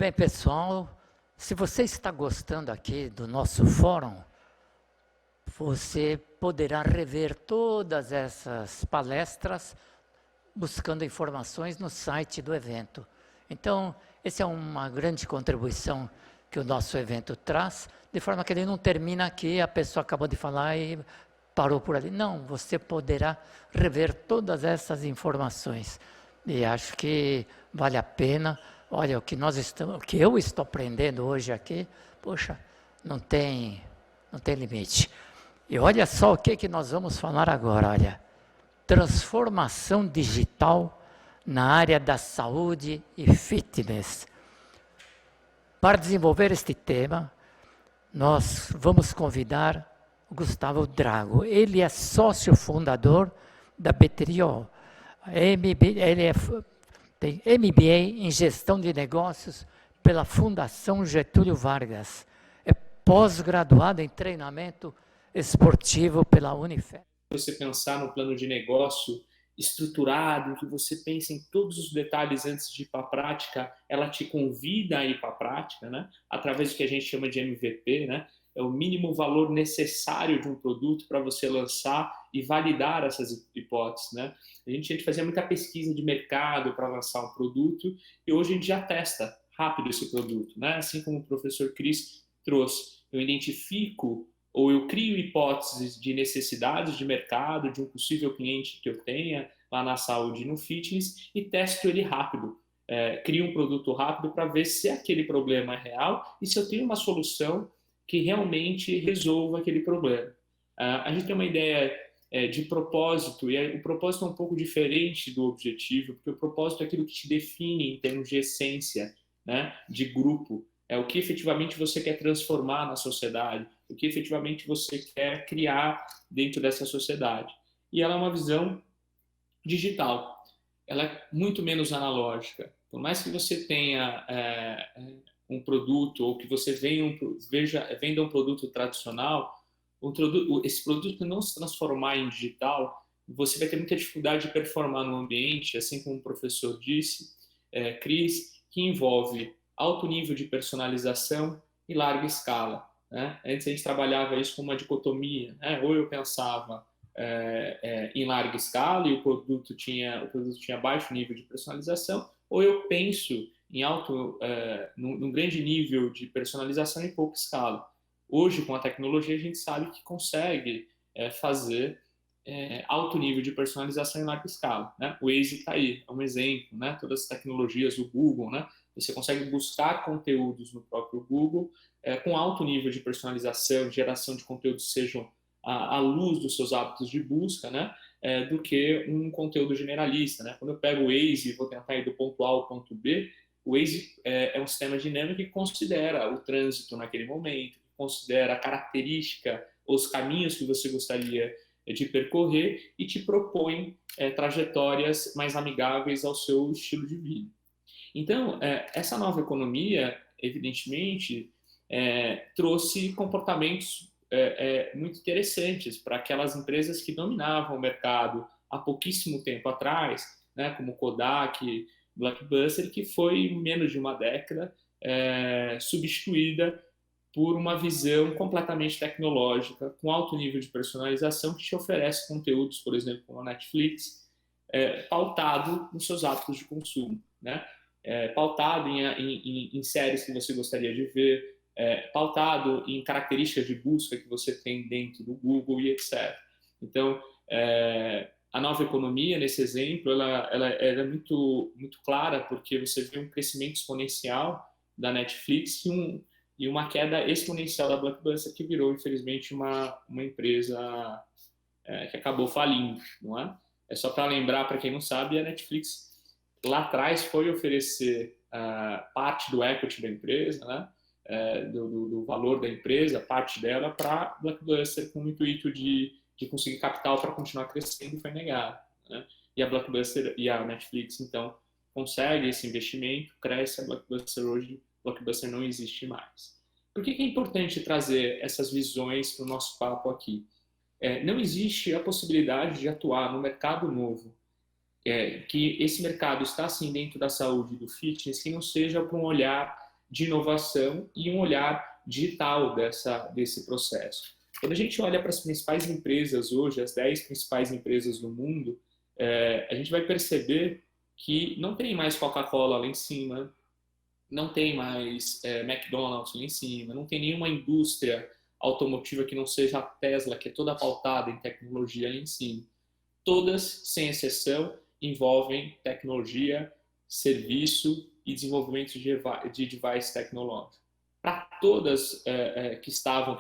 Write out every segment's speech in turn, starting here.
bem, pessoal. Se você está gostando aqui do nosso fórum, você poderá rever todas essas palestras buscando informações no site do evento. Então, essa é uma grande contribuição que o nosso evento traz, de forma que ele não termina aqui, a pessoa acabou de falar e parou por ali. Não, você poderá rever todas essas informações. E acho que vale a pena. Olha, o que eu estou aprendendo hoje aqui, poxa, não tem limite. E olha só o que nós vamos falar agora, olha. Transformação digital na área da saúde e fitness. Para desenvolver este tema, nós vamos convidar o Gustavo Drago. Ele é sócio fundador da Betriol. Ele tem MBA em Gestão de Negócios pela Fundação Getúlio Vargas. É pós-graduado em Treinamento Esportivo pela Unifesp. Você pensar no plano de negócio estruturado, em que você pensa em todos os detalhes antes de ir para a prática, ela te convida a ir para a prática, né? Através do que a gente chama de MVP, né? É o mínimo valor necessário de um produto para você lançar e validar essas hipóteses, né? A gente fazia muita pesquisa de mercado para lançar um produto e hoje a gente já testa rápido esse produto, né? Assim como o professor Cris trouxe, eu identifico ou eu crio hipóteses de necessidades de mercado, de um possível cliente que eu tenha lá na saúde e no fitness e testo ele rápido. Crio um produto rápido para ver se aquele problema é real e se eu tenho uma solução que realmente resolva aquele problema. A gente tem uma ideia de propósito, e o propósito é um pouco diferente do objetivo, porque o propósito é aquilo que te define em termos de essência, né, de grupo. É o que efetivamente você quer transformar na sociedade, o que efetivamente você quer criar dentro dessa sociedade. E ela é uma visão digital, ela é muito menos analógica. Por mais que você tenha um produto ou que você venda um produto tradicional, esse produto não se transformar em digital, você vai ter muita dificuldade de performar no ambiente, assim como o professor disse, Cris, que envolve alto nível de personalização e larga escala, né? Antes a gente trabalhava isso com uma dicotomia, né? Ou eu pensava em larga escala e o produto tinha baixo nível de personalização, ou eu penso em num grande nível de personalização e pouca escala. Hoje, com a tecnologia, a gente sabe que consegue fazer alto nível de personalização em larga escala, né? O Waze está aí, é um exemplo, né? Todas as tecnologias do Google, né? Você consegue buscar conteúdos no próprio Google com alto nível de personalização, geração de conteúdos sejam à luz dos seus hábitos de busca, né? Do que um conteúdo generalista, né? Quando eu pego o Waze e vou tentar ir do ponto A ao ponto B, o Waze é um sistema dinâmico que considera o trânsito naquele momento, que considera a característica, os caminhos que você gostaria de percorrer e te propõe trajetórias mais amigáveis ao seu estilo de vida. Então, essa nova economia, evidentemente, trouxe comportamentos muito interessantes para aquelas empresas que dominavam o mercado há pouquíssimo tempo atrás, né, como Kodak, Blockbuster, que foi em menos de uma década substituída por uma visão completamente tecnológica, com alto nível de personalização, que te oferece conteúdos, por exemplo, como a Netflix, pautado nos seus hábitos de consumo, né? Pautado em séries que você gostaria de ver, pautado em características de busca que você tem dentro do Google e etc. Então, a nova economia, nesse exemplo, ela é muito, muito clara, porque você vê um crescimento exponencial da Netflix e uma queda exponencial da Blockbuster, que virou, infelizmente, uma empresa que acabou falindo, não é? É só para lembrar, para quem não sabe, a Netflix lá atrás foi oferecer parte do equity da empresa, né? Do valor da empresa, parte dela, para Blockbuster, com o intuito de conseguir capital para continuar crescendo, e foi negado, né? E a Blockbuster e a Netflix, então, consegue esse investimento, cresce. A Blockbuster hoje, Blockbuster não existe mais. Por que é importante trazer essas visões para o nosso papo aqui? Não existe a possibilidade de atuar no mercado novo, que esse mercado está assim dentro da saúde e do fitness, que não seja para um olhar de inovação e um olhar digital desse processo. Quando a gente olha para as principais empresas hoje, as 10 principais empresas do mundo, a gente vai perceber que não tem mais Coca-Cola lá em cima, não tem mais McDonald's lá em cima, não tem nenhuma indústria automotiva que não seja a Tesla, que é toda pautada em tecnologia lá em cima. Todas, sem exceção, envolvem tecnologia, serviço e desenvolvimento de device tecnológico. Para todas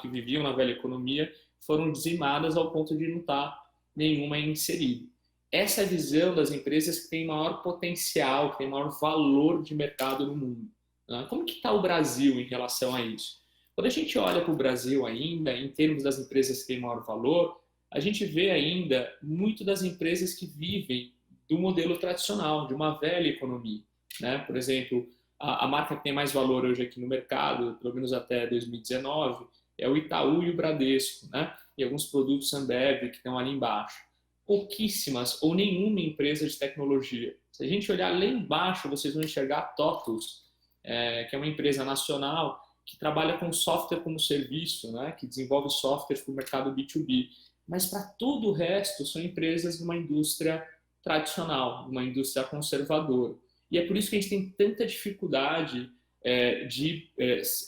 que viviam na velha economia, foram dizimadas ao ponto de não estar nenhuma inserida. Essa é a visão das empresas que têm maior potencial, que têm maior valor de mercado no mundo. Né? Como que está o Brasil em relação a isso? Quando a gente olha para o Brasil ainda, em termos das empresas que têm maior valor, a gente vê ainda muito das empresas que vivem do modelo tradicional, de uma velha economia. Né? Por exemplo, a marca que tem mais valor hoje aqui no mercado, pelo menos até 2019, é o Itaú e o Bradesco, né? E alguns produtos Ambev que estão ali embaixo. Pouquíssimas ou nenhuma empresa de tecnologia. Se a gente olhar lá embaixo, vocês vão enxergar a TOTUS, que é uma empresa nacional que trabalha com software como serviço, né? Que desenvolve software para o mercado B2B. Mas para todo o resto são empresas de uma indústria tradicional, uma indústria conservadora. E é por isso que a gente tem tanta dificuldade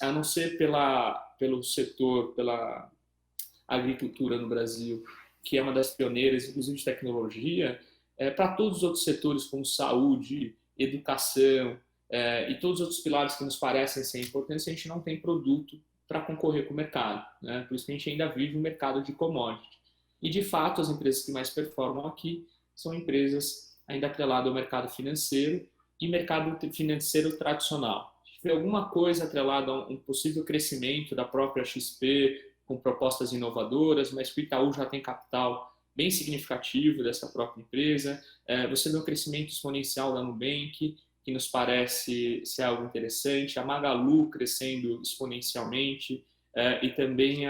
a não ser pelo setor, pela agricultura no Brasil, que é uma das pioneiras, inclusive de tecnologia, para todos os outros setores, como saúde, educação e todos os outros pilares que nos parecem ser importantes, a gente não tem produto para concorrer com o mercado. Né? Por isso que a gente ainda vive um mercado de commodity. E, de fato, as empresas que mais performam aqui são empresas ainda atreladas ao mercado financeiro e mercado financeiro tradicional. A gente vê alguma coisa atrelada a um possível crescimento da própria XP, com propostas inovadoras, mas o Itaú já tem capital bem significativo dessa própria empresa. Você vê o crescimento exponencial da Nubank, que nos parece ser algo interessante, a Magalu crescendo exponencialmente, e também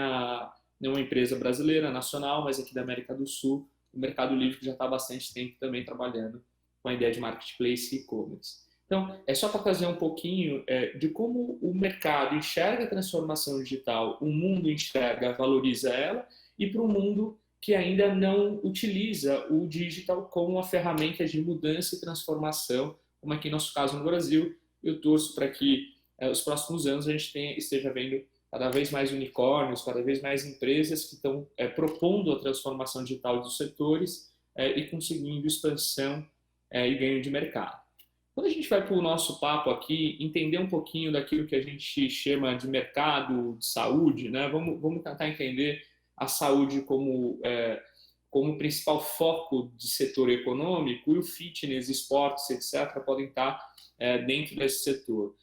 não uma empresa brasileira, nacional, mas aqui da América do Sul, o Mercado Livre, que já está há bastante tempo também trabalhando com a ideia de marketplace e e-commerce. Então, é só para trazer um pouquinho de como o mercado enxerga a transformação digital, o mundo enxerga, valoriza ela, e para o mundo que ainda não utiliza o digital como uma ferramenta de mudança e transformação, como aqui no nosso caso no Brasil. Eu torço para que os próximos anos a gente esteja vendo cada vez mais unicórnios, cada vez mais empresas que estão propondo a transformação digital dos setores e conseguindo expansão e ganho de mercado. Quando a gente vai para o nosso papo aqui, entender um pouquinho daquilo que a gente chama de mercado de saúde, né? Vamos tentar entender a saúde como principal foco de setor econômico, e o fitness, esportes, etc., podem estar dentro desse setor.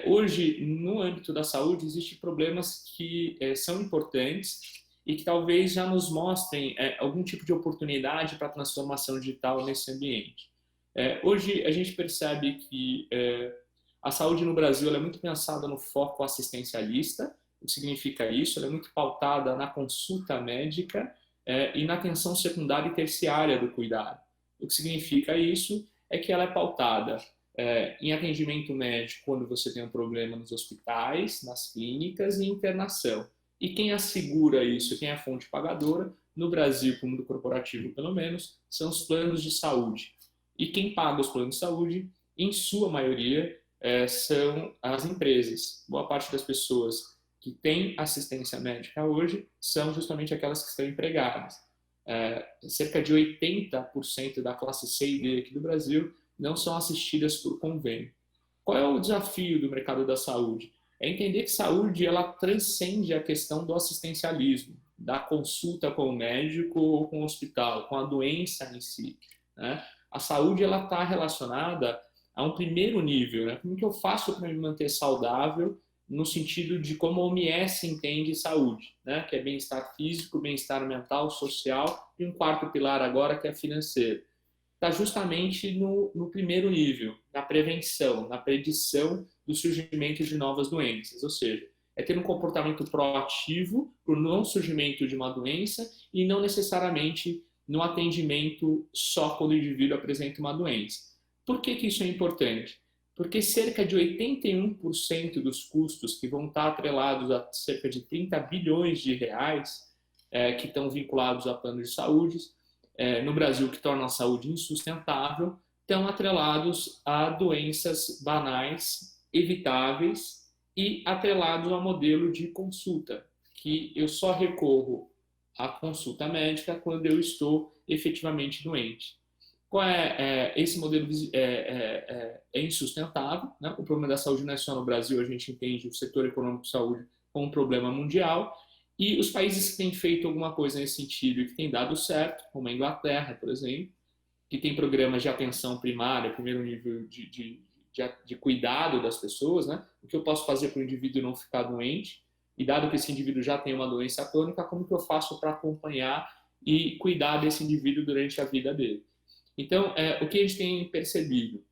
Hoje, no âmbito da saúde, existem problemas que são importantes e que talvez já nos mostrem algum tipo de oportunidade para a transformação digital nesse ambiente. Hoje, a gente percebe que a saúde no Brasil é muito pensada no foco assistencialista. O que significa isso? Ela é muito pautada na consulta médica e na atenção secundária e terciária do cuidado. O que significa isso é que ela é pautada em atendimento médico quando você tem um problema nos hospitais, nas clínicas e internação. E quem assegura isso, quem é a fonte pagadora, no Brasil, como no corporativo pelo menos, são os planos de saúde. E quem paga os planos de saúde, em sua maioria, são as empresas. Boa parte das pessoas que têm assistência médica hoje são justamente aquelas que estão empregadas. Cerca de 80% da classe C e D aqui do Brasil não são assistidas por convênio. Qual é o desafio do mercado da saúde? É entender que saúde ela transcende a questão do assistencialismo, da consulta com o médico ou com o hospital, com a doença em si. Né? A saúde ela está relacionada a um primeiro nível. Né? Como que eu faço para me manter saudável no sentido de como a OMS entende saúde, né? Que é bem-estar físico, bem-estar mental, social e um quarto pilar agora que é financeiro. Está justamente no primeiro nível, na prevenção, na predição do surgimento de novas doenças, ou seja, é ter um comportamento proativo para o não surgimento de uma doença e não necessariamente no atendimento só quando o indivíduo apresenta uma doença. Por que isso é importante? porque cerca de 81% dos custos que vão estar atrelados a cerca de 30 bilhões de reais que estão vinculados a planos de saúde no Brasil, que tornam a saúde insustentável, estão atrelados a doenças banais, evitáveis e atrelados ao modelo de consulta, que eu só recorro à consulta médica quando eu estou efetivamente doente. Esse modelo é insustentável, né? O problema da saúde não é só no Brasil, a gente entende o setor econômico de saúde como um problema mundial, e os países que têm feito alguma coisa nesse sentido e que têm dado certo, como a Inglaterra, por exemplo, que tem programas de atenção primária, primeiro nível de cuidado das pessoas, né? O que eu posso fazer para o indivíduo não ficar doente, e dado que esse indivíduo já tem uma doença crônica, como que eu faço para acompanhar e cuidar desse indivíduo durante a vida dele? Então, o que a gente tem percebido?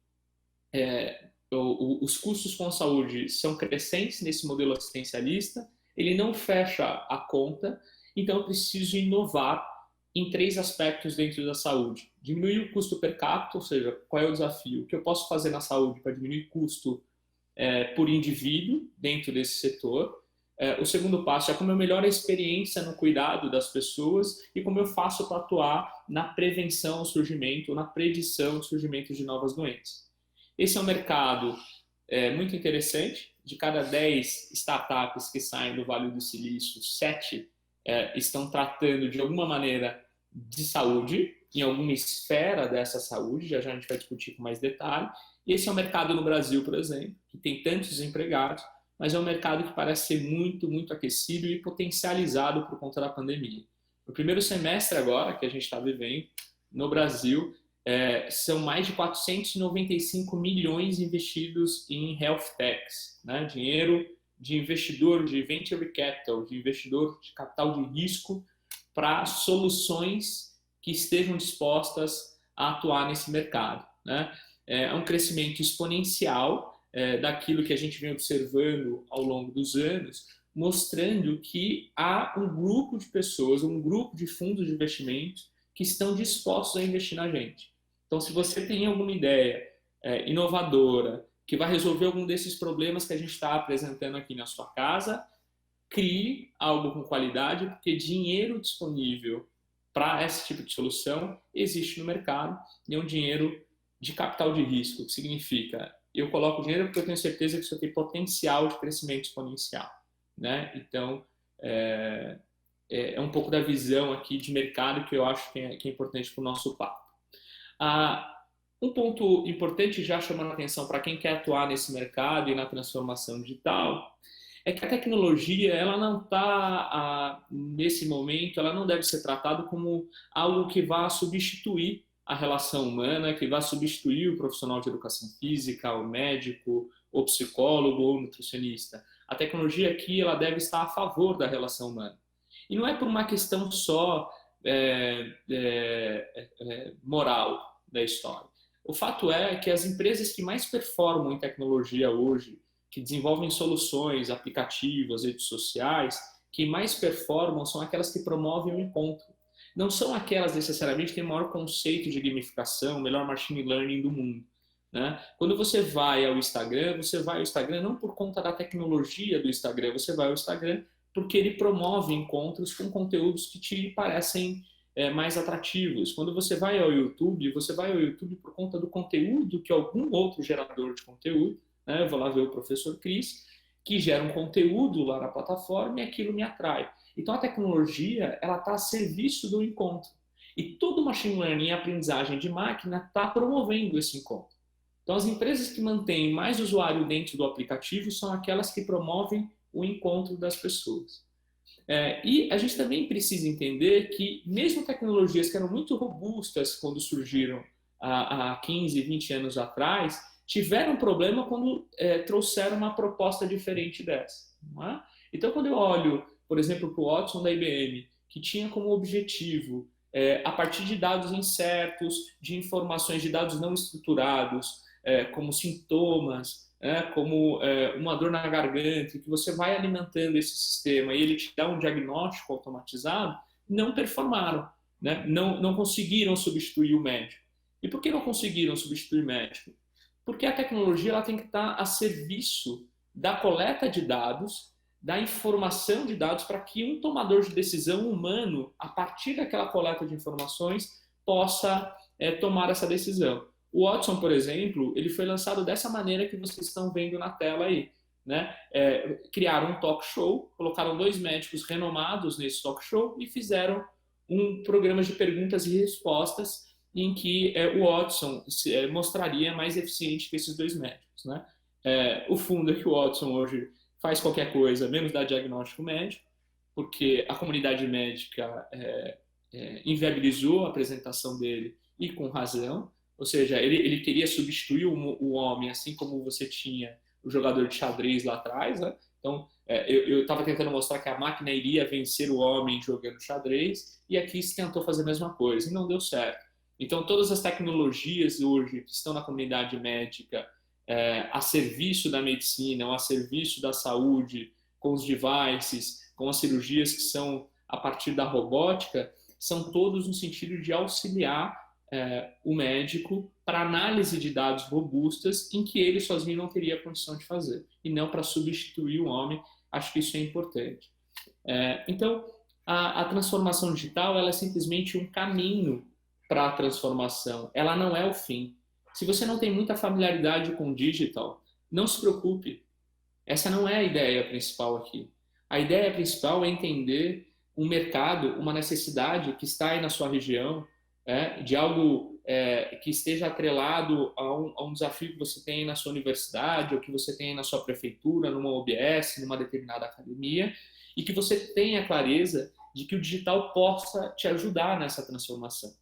Os custos com a saúde são crescentes nesse modelo assistencialista, ele não fecha a conta, então eu preciso inovar em 3 aspectos dentro da saúde. Diminuir o custo per capita, ou seja, qual é o desafio? O que eu posso fazer na saúde para diminuir o custo por indivíduo dentro desse setor? O segundo passo é como eu melhoro a experiência no cuidado das pessoas e como eu faço para atuar na prevenção ao surgimento, na predição do surgimento de novas doenças. Esse é um mercado muito interessante. De cada 10 startups que saem do Vale do Silício, 7 estão tratando de alguma maneira de saúde, em alguma esfera dessa saúde, já a gente vai discutir com mais detalhe. E esse é um mercado no Brasil, por exemplo, que tem tantos desempregados, mas é um mercado que parece ser muito, muito aquecido e potencializado por conta da pandemia. No primeiro semestre agora, que a gente está vivendo, no Brasil, são mais de 495 milhões investidos em health techs, né? Dinheiro de investidor de venture capital, de investidor de capital de risco para soluções que estejam dispostas a atuar nesse mercado, né? É um crescimento exponencial daquilo que a gente vem observando ao longo dos anos, mostrando que há um grupo de pessoas, um grupo de fundos de investimento que estão dispostos a investir na gente. Então, se você tem alguma ideia inovadora, que vai resolver algum desses problemas que a gente está apresentando aqui na sua casa, crie algo com qualidade, porque dinheiro disponível para esse tipo de solução existe no mercado, e é um dinheiro de capital de risco, que significa eu coloco dinheiro porque eu tenho certeza que isso tem potencial de crescimento exponencial, né? Então, é um pouco da visão aqui de mercado que eu acho que é importante para o nosso papo. Um ponto importante, já chamando a atenção para quem quer atuar nesse mercado e na transformação digital, é que a tecnologia, ela não está, nesse momento, ela não deve ser tratada como algo que vá substituir a relação humana, que vá substituir o profissional de educação física, o médico, o psicólogo ou o nutricionista. A tecnologia aqui, ela deve estar a favor da relação humana. E não é por uma questão só moral da história. O fato é que as empresas que mais performam em tecnologia hoje, que desenvolvem soluções, aplicativos, redes sociais, que mais performam são aquelas que promovem o encontro. Não são aquelas necessariamente que têm o maior conceito de gamificação, o melhor machine learning do mundo, né? Quando você vai ao Instagram não por conta da tecnologia do Instagram, você vai ao Instagram porque ele promove encontros com conteúdos que te parecem mais atrativos. Quando você vai ao YouTube por conta do conteúdo que algum outro gerador de conteúdo, né? Eu vou lá ver o professor Cris, que gera um conteúdo lá na plataforma e aquilo me atrai. Então, a tecnologia ela está a serviço do encontro. E todo o machine learning e aprendizagem de máquina está promovendo esse encontro. Então, as empresas que mantêm mais usuário dentro do aplicativo são aquelas que promovem o encontro das pessoas. E a gente também precisa entender que, mesmo tecnologias que eram muito robustas quando surgiram há 15, 20 anos atrás, tiveram problema quando trouxeram uma proposta diferente dessa. Não é? Então, quando eu olho, por exemplo, para o Watson da IBM, que tinha como objetivo, a partir de dados incertos, de informações, de dados não estruturados, como sintomas, como uma dor na garganta, que você vai alimentando esse sistema e ele te dá um diagnóstico automatizado, não performaram, né? Não conseguiram substituir o médico. E por que não conseguiram substituir o médico? Porque a tecnologia ela tem que estar a serviço da coleta de dados, da informação de dados, para que um tomador de decisão humano, a partir daquela coleta de informações, possa tomar essa decisão. O Watson, por exemplo, ele foi lançado dessa maneira que vocês estão vendo na tela aí. Né? Criaram um talk show, colocaram 2 médicos renomados nesse talk show e fizeram um programa de perguntas e respostas em que o Watson mostraria mais eficiente que esses 2 médicos. Né? O fundo é que o Watson hoje faz qualquer coisa, menos dar diagnóstico médico, porque a comunidade médica inviabilizou a apresentação dele, e com razão. Ou seja, ele queria substituir o homem, assim como você tinha o jogador de xadrez lá atrás. Né? Então, eu estava tentando mostrar que a máquina iria vencer o homem jogando xadrez, e aqui se tentou fazer a mesma coisa, e não deu certo. Então, todas as tecnologias hoje que estão na comunidade médica a serviço da medicina, ou a serviço da saúde, com os devices, com as cirurgias que são a partir da robótica, são todos no sentido de auxiliar o médico para análise de dados robustas em que ele sozinho não teria condição de fazer, e não para substituir o homem. Acho que isso é importante. Então, a transformação digital ela é simplesmente um caminho para a transformação, ela não é o fim. Se você não tem muita familiaridade com o digital, não se preocupe. Essa não é a ideia principal aqui. A ideia principal é entender um mercado, uma necessidade que está aí na sua região, de algo que esteja atrelado a um desafio que você tem na sua universidade, ou que você tem na sua prefeitura, numa OBS, numa determinada academia, e que você tenha clareza de que o digital possa te ajudar nessa transformação.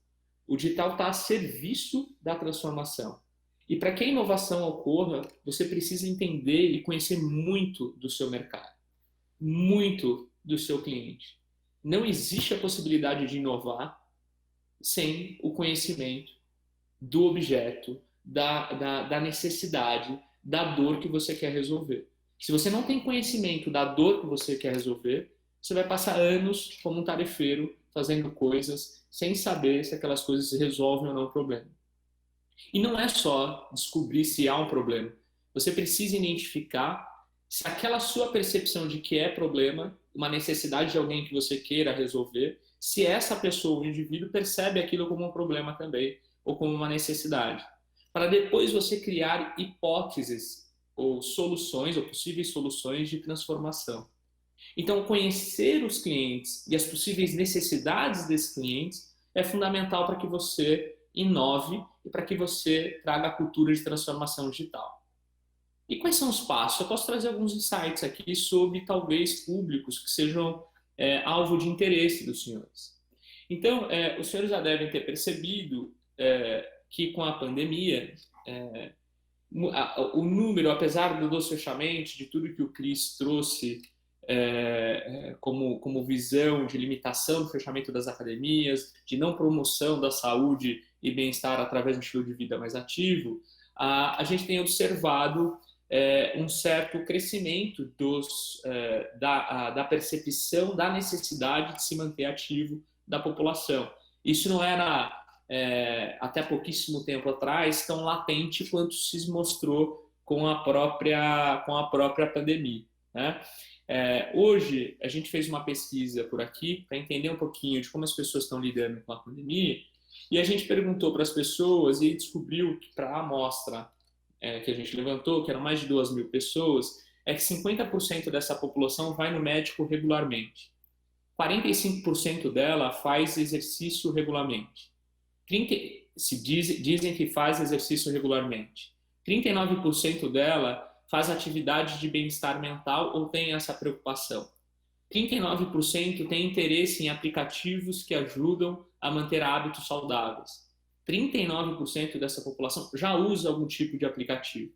O digital está a serviço da transformação. E para que a inovação ocorra, você precisa entender e conhecer muito do seu mercado, muito do seu cliente. Não existe a possibilidade de inovar sem o conhecimento do objeto, da necessidade, da dor que você quer resolver. Se você não tem conhecimento da dor que você quer resolver, você vai passar anos como um tarefeiro fazendo coisas sem saber se aquelas coisas resolvem ou não o problema. E não é só descobrir se há um problema. Você precisa identificar se aquela sua percepção de que é problema, uma necessidade de alguém que você queira resolver, se essa pessoa, o indivíduo, percebe aquilo como um problema também, ou como uma necessidade. Para depois você criar hipóteses ou soluções, ou possíveis soluções de transformação. Então, conhecer os clientes e as possíveis necessidades desses clientes é fundamental para que você inove e para que você traga a cultura de transformação digital. E quais são os passos? Eu posso trazer alguns insights aqui sobre, talvez, públicos que sejam alvo de interesse dos senhores. Então, os senhores já devem ter percebido que com a pandemia, o número, apesar dos fechamentos, de tudo que o Cris trouxe como visão de limitação do fechamento das academias, de não promoção da saúde e bem-estar através de um estilo de vida mais ativo, a gente tem observado um certo crescimento da percepção da necessidade de se manter ativo da população. Isso não era, até pouquíssimo tempo atrás, tão latente quanto se mostrou com a própria pandemia. Né? Hoje, a gente fez uma pesquisa por aqui para entender um pouquinho de como as pessoas estão lidando com a pandemia, e a gente perguntou para as pessoas e descobriu que para a amostra que a gente levantou, que eram mais de 2.000 pessoas, é que 50% dessa população vai no médico regularmente. 45% dela faz exercício regularmente. Dizem que faz exercício regularmente. 39% dela faz atividade de bem-estar mental ou tem essa preocupação. 39% tem interesse em aplicativos que ajudam a manter hábitos saudáveis. 39% dessa população já usa algum tipo de aplicativo.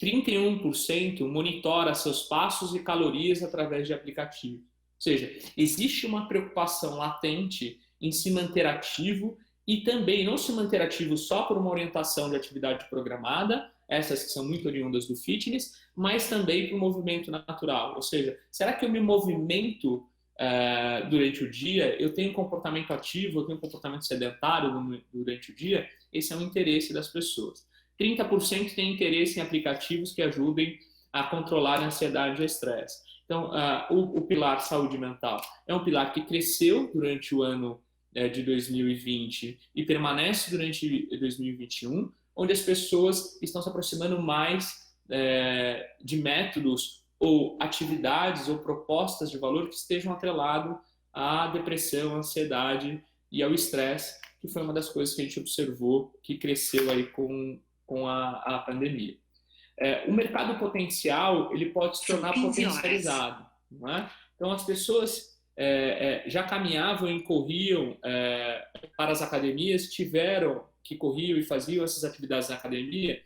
31% monitora seus passos e calorias através de aplicativo. Ou seja, existe uma preocupação latente em se manter ativo e também não se manter ativo só por uma orientação de atividade programada, essas que são muito oriundas do fitness, mas também para o movimento natural. Ou seja, será que eu me movimento durante o dia? Eu tenho um comportamento ativo, eu tenho um comportamento sedentário durante o dia? Esse é um interesse das pessoas. 30% tem interesse em aplicativos que ajudem a controlar a ansiedade e o estresse. Então, o pilar saúde mental é um pilar que cresceu durante o ano de 2020 e permanece durante 2021, onde as pessoas estão se aproximando mais de métodos ou atividades ou propostas de valor que estejam atrelados à depressão, à ansiedade e ao estresse, que foi uma das coisas que a gente observou que cresceu aí com a pandemia. O mercado potencial ele pode se tornar potencializado, não é? Então as pessoas já caminhavam e corriam para as academias, que corriam e faziam essas atividades na academia,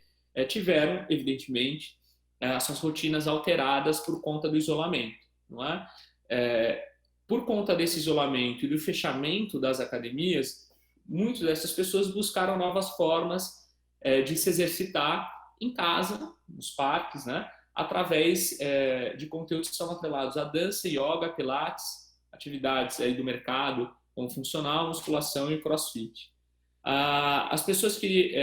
tiveram evidentemente as suas rotinas alteradas por conta do isolamento, não é? Por conta desse isolamento e do fechamento das academias, muitas dessas pessoas buscaram novas formas de se exercitar em casa, nos parques, né? Através de conteúdos que são atrelados a dança, yoga, pilates, atividades aí do mercado, como funcional, musculação e crossfit. As pessoas que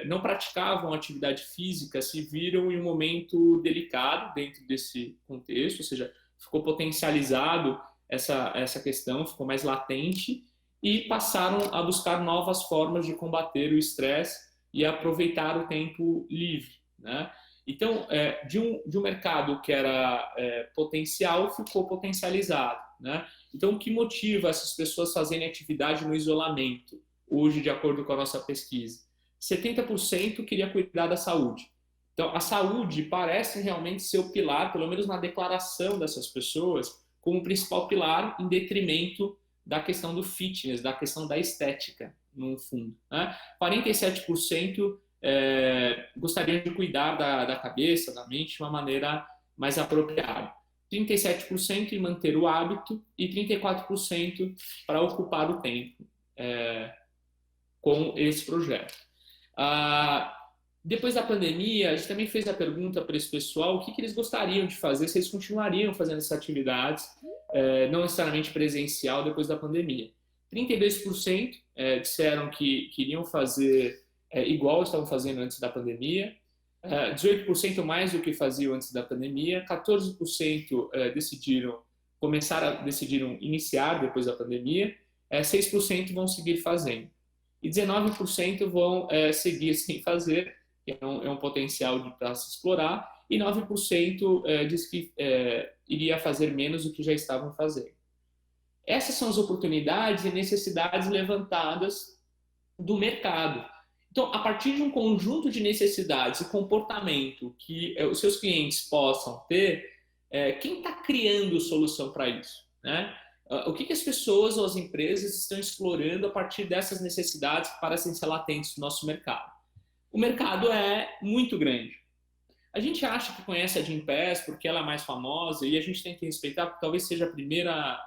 não praticavam atividade física se viram em um momento delicado dentro desse contexto, ou seja, ficou potencializado essa questão, ficou mais latente e passaram a buscar novas formas de combater o estresse e aproveitar o tempo livre, né? Então, de um mercado que era potencial, ficou potencializado, né? Então, o que motiva essas pessoas a fazerem atividade no isolamento? Hoje, de acordo com a nossa pesquisa, 70% queria cuidar da saúde. Então, a saúde parece realmente ser o pilar, pelo menos na declaração dessas pessoas, como o principal pilar, em detrimento da questão do fitness, da questão da estética, no fundo, né? 47% gostariam de cuidar da cabeça, da mente, de uma maneira mais apropriada. 37% em manter o hábito e 34% para ocupar o tempo com esse projeto. Depois da pandemia, a gente também fez a pergunta para esse pessoal o que eles gostariam de fazer, se eles continuariam fazendo essas atividades, não necessariamente presencial, depois da pandemia. 32% disseram que queriam fazer igual estavam fazendo antes da pandemia, 18% mais do que faziam antes da pandemia, 14% decidiram iniciar depois da pandemia, 6% vão seguir fazendo. E 19% vão seguir sem fazer, que é um potencial para se explorar, e 9% diz que iria fazer menos do que já estavam fazendo. Essas são as oportunidades e necessidades levantadas do mercado. Então, a partir de um conjunto de necessidades e comportamento que os seus clientes possam ter, quem está criando solução para isso, né? O que as pessoas ou as empresas estão explorando a partir dessas necessidades que parecem ser latentes no nosso mercado? O mercado é muito grande. A gente acha que conhece a Gympass porque ela é mais famosa e a gente tem que respeitar porque talvez seja a primeira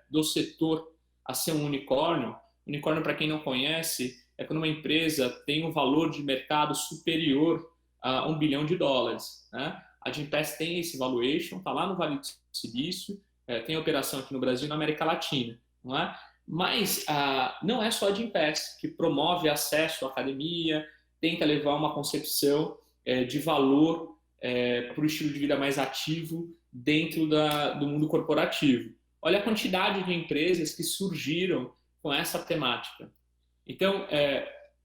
do setor a ser um unicórnio. Unicórnio, para quem não conhece, é quando uma empresa tem um valor de mercado superior a $1 bilhão, né? A Gympass tem esse valuation, está lá no Vale do Silício, tem operação aqui no Brasil e na América Latina, não é? Mas não é só a Gympass que promove acesso à academia, tenta levar uma concepção de valor para o estilo de vida mais ativo dentro do mundo corporativo. Olha a quantidade de empresas que surgiram com essa temática. Então,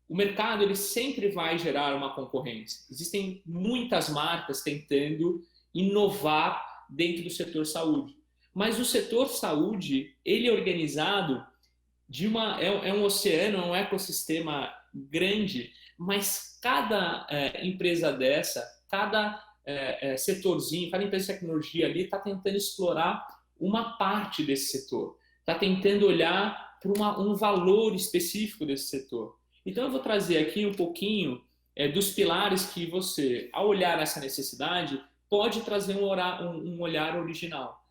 o mercado ele sempre vai gerar uma concorrência. Existem muitas marcas tentando inovar dentro do setor saúde. Mas o setor saúde, ele é organizado é um oceano, é um ecossistema grande, mas cada empresa dessa, cada setorzinho, cada empresa de tecnologia ali está tentando explorar uma parte desse setor, está tentando olhar para um valor específico desse setor. Então eu vou trazer aqui um pouquinho dos pilares que você, ao olhar essa necessidade, pode trazer um olhar original.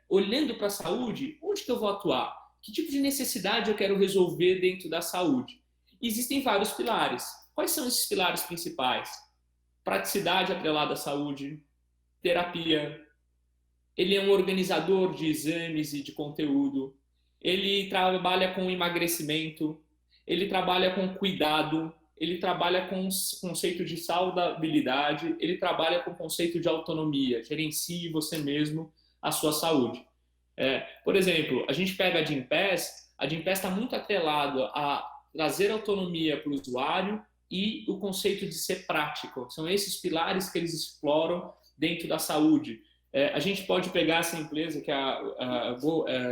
Olhando para a saúde, onde que eu vou atuar? Que tipo de necessidade eu quero resolver dentro da saúde? Existem vários pilares. Quais são esses pilares principais? Praticidade atrelada à saúde, terapia. Ele é um organizador de exames e de conteúdo. Ele trabalha com emagrecimento. Ele trabalha com cuidado. ele trabalha com o conceito de saudabilidade, ele trabalha com o conceito de autonomia, gerencie você mesmo a sua saúde. Por exemplo, a gente pega a Gympass está muito atrelado a trazer autonomia para o usuário e o conceito de ser prático. São esses pilares que eles exploram dentro da saúde. A gente pode pegar essa empresa, que é a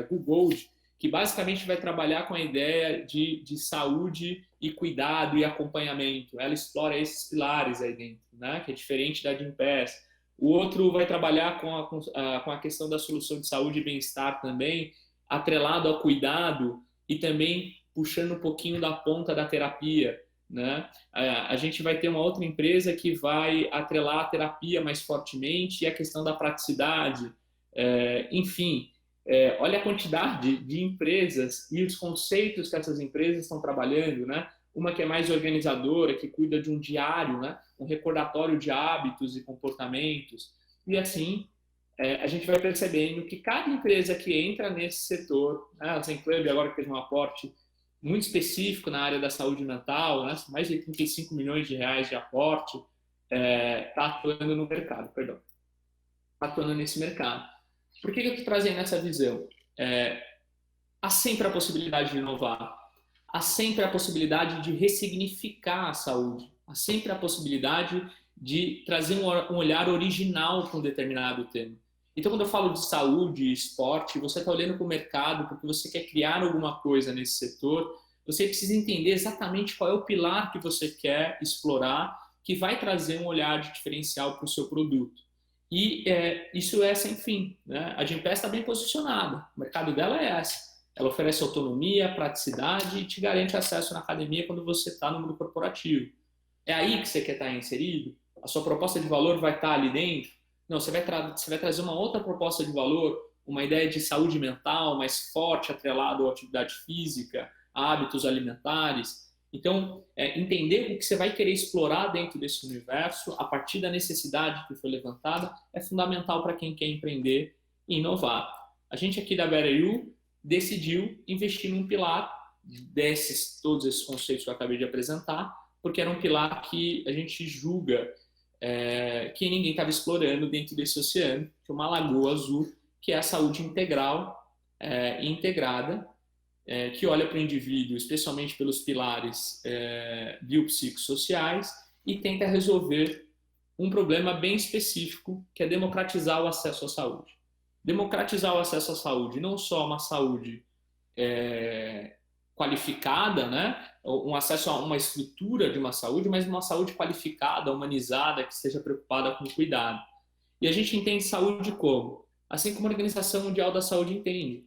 GoGold, que basicamente vai trabalhar com a ideia de saúde e cuidado e acompanhamento. Ela explora esses pilares aí dentro, né? Que é diferente da Gympass. O outro vai trabalhar com a questão da solução de saúde e bem-estar também, atrelado ao cuidado e também puxando um pouquinho da ponta da terapia, né? A gente vai ter uma outra empresa que vai atrelar a terapia mais fortemente e a questão da praticidade. Enfim, olha a quantidade de empresas e os conceitos que essas empresas estão trabalhando, né? Uma que é mais organizadora, que cuida de um diário, né? Um recordatório de hábitos e comportamentos. E assim, a gente vai percebendo que cada empresa que entra nesse setor, né? A Zen Club agora fez um aporte muito específico na área da saúde mental, né? Mais de 35 milhões de reais de aporte, está atuando no mercado, atuando nesse mercado. Por que eu estou trazendo essa visão? Há sempre a possibilidade de inovar, há sempre a possibilidade de ressignificar a saúde, há sempre a possibilidade de trazer um olhar original para um determinado tema. Então, quando eu falo de saúde e esporte, você está olhando para o mercado porque você quer criar alguma coisa nesse setor, você precisa entender exatamente qual é o pilar que você quer explorar, que vai trazer um olhar de diferencial para o seu produto. E isso é sem fim, né? A Gympass está bem posicionada, o mercado dela é esse. Ela oferece autonomia, praticidade e te garante acesso na academia quando você está no mundo corporativo. É aí que você quer estar inserido? A sua proposta de valor vai estar ali dentro? Não, você vai trazer uma outra proposta de valor, uma ideia de saúde mental mais forte, atrelado à atividade física, a hábitos alimentares. Então, entender o que você vai querer explorar dentro desse universo, a partir da necessidade que foi levantada, é fundamental para quem quer empreender e inovar. A gente aqui da BetterYou decidiu investir num pilar todos esses conceitos que eu acabei de apresentar, porque era um pilar que a gente julga que ninguém estava explorando dentro desse oceano, que é uma lagoa azul, que é a saúde integral e integrada, que olha para o indivíduo, especialmente pelos pilares biopsicossociais, e tenta resolver um problema bem específico, que é democratizar o acesso à saúde. Democratizar o acesso à saúde, não só uma saúde qualificada, né? Um acesso a uma estrutura de uma saúde, mas uma saúde qualificada, humanizada, que esteja preocupada com o cuidado. E a gente entende saúde como? Assim como a Organização Mundial da Saúde entende.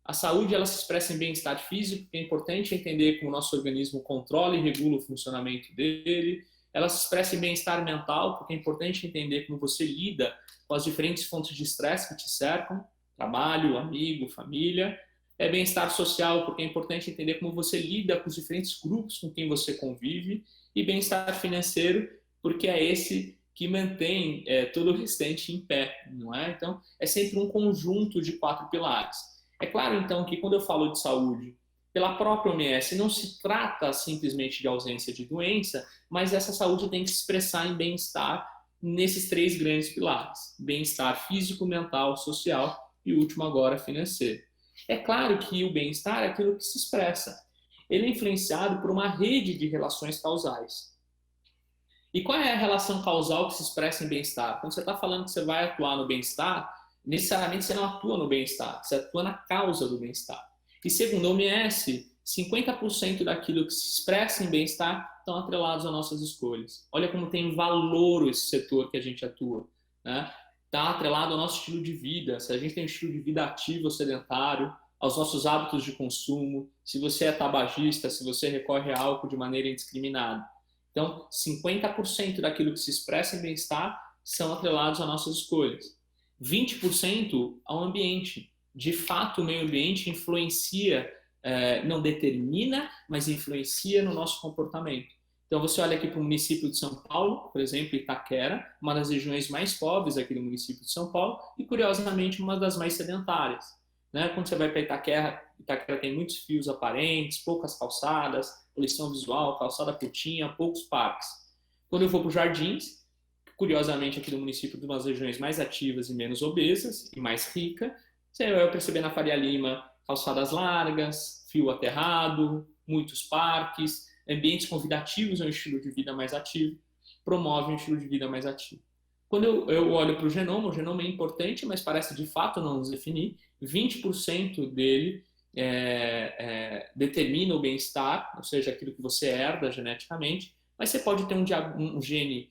A saúde ela se expressa em bem-estar físico, que é importante entender como o nosso organismo controla e regula o funcionamento dele. Ela se expressa em bem-estar mental, porque é importante entender como você lida com as diferentes fontes de estresse que te cercam, trabalho, amigo, família. É bem-estar social, porque é importante entender como você lida com os diferentes grupos com quem você convive. E bem-estar financeiro, porque é esse que mantém todo o restante em pé, não é? Então, é sempre um conjunto de 4 pilares. É claro, então, que quando eu falo de saúde, pela própria OMS, não se trata simplesmente de ausência de doença, mas essa saúde tem que se expressar em bem-estar nesses 3 grandes pilares: bem-estar físico, mental, social e, último agora, financeiro. É claro que o bem-estar é aquilo que se expressa. Ele é influenciado por uma rede de relações causais. E qual é a relação causal que se expressa em bem-estar? Quando você está falando que você vai atuar no bem-estar, necessariamente você não atua no bem-estar, você atua na causa do bem-estar. E segundo a OMS, 50% daquilo que se expressa em bem-estar estão atrelados às nossas escolhas. Olha como tem valor esse setor que a gente atua, né? Está atrelado ao nosso estilo de vida, se a gente tem um estilo de vida ativo ou sedentário, aos nossos hábitos de consumo, se você é tabagista, se você recorre a álcool de maneira indiscriminada. Então, 50% daquilo que se expressa em bem-estar são atrelados às nossas escolhas. 20% ao ambiente. De fato, o meio ambiente influencia, não determina, mas influencia no nosso comportamento. Então, você olha aqui para o município de São Paulo, por exemplo, Itaquera, uma das regiões mais pobres aqui do município de São Paulo e, curiosamente, uma das mais sedentárias. Né? Quando você vai para Itaquera, Itaquera tem muitos fios aparentes, poucas calçadas, poluição visual, calçada curtinha, poucos parques. Quando eu vou para os Jardins, curiosamente aqui do município, de umas regiões mais ativas e menos obesas e mais rica, você vai perceber na Faria Lima calçadas largas, fio aterrado, muitos parques, ambientes convidativos a um estilo de vida mais ativo, promove um estilo de vida mais ativo. Quando eu olho para o genoma é importante, mas parece de fato não nos definir. 20% dele determina o bem-estar, ou seja, aquilo que você herda geneticamente, mas você pode ter um gene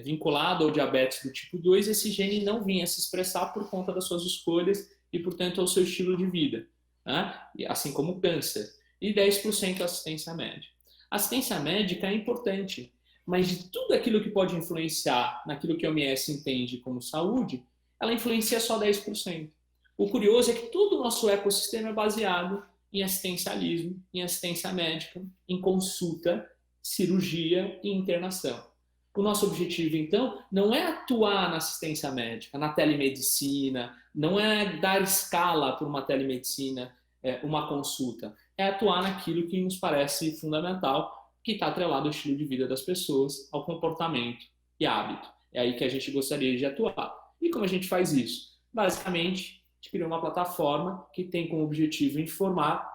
vinculado ao diabetes do tipo 2, esse gene não vinha se expressar por conta das suas escolhas e, portanto, ao seu estilo de vida, né? Assim como o câncer. E 10% assistência médica. A assistência médica é importante, mas de tudo aquilo que pode influenciar naquilo que a OMS entende como saúde, ela influencia só 10%. O curioso é que todo o nosso ecossistema é baseado em assistencialismo, em assistência médica, em consulta, cirurgia e internação. O nosso objetivo, então, não é atuar na assistência médica, na telemedicina, não é dar escala para uma telemedicina, uma consulta. É atuar naquilo que nos parece fundamental, que está atrelado ao estilo de vida das pessoas, ao comportamento e hábito. É aí que a gente gostaria de atuar. E como a gente faz isso? Basicamente, a gente criou uma plataforma que tem como objetivo informar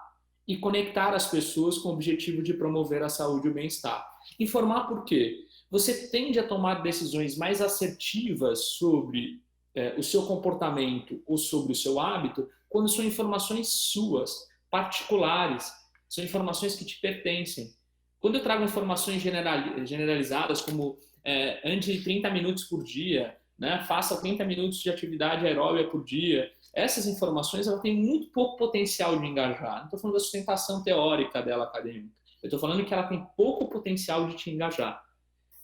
e conectar as pessoas com o objetivo de promover a saúde e o bem-estar. Informar por quê? Você tende a tomar decisões mais assertivas sobre o seu comportamento ou sobre o seu hábito quando são informações suas, particulares, são informações que te pertencem. Quando eu trago informações generalizadas, como ande 30 minutos por dia, né, faça 30 minutos de atividade aeróbica por dia, essas informações ela tem muito pouco potencial de engajar. Não estou falando da sustentação teórica dela acadêmica. Eu estou falando que ela tem pouco potencial de te engajar.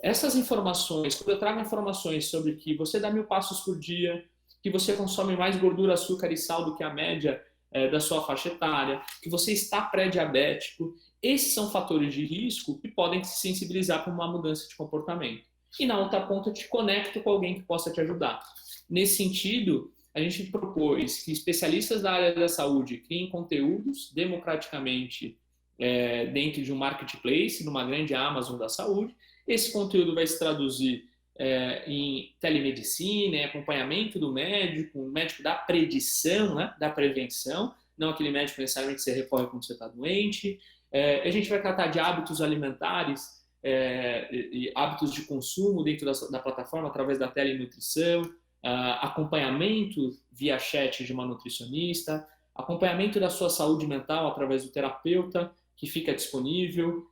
Essas informações, quando eu trago informações sobre que você dá 1000 passos por dia, que você consome mais gordura, açúcar e sal do que a média da sua faixa etária, que você está pré-diabético, esses são fatores de risco que podem te sensibilizar para uma mudança de comportamento. E na outra ponta, eu te conecto com alguém que possa te ajudar. Nesse sentido, a gente propôs que especialistas da área da saúde criem conteúdos democraticamente dentro de um marketplace, numa grande Amazon da saúde. Esse conteúdo vai se traduzir em telemedicina, em acompanhamento do médico, um médico da predição, né, da prevenção, não aquele médico necessariamente que você recorre quando você está doente. A gente vai tratar de hábitos alimentares e hábitos de consumo dentro da plataforma através da telenutrição, acompanhamento via chat de uma nutricionista, acompanhamento da sua saúde mental através do terapeuta que fica disponível,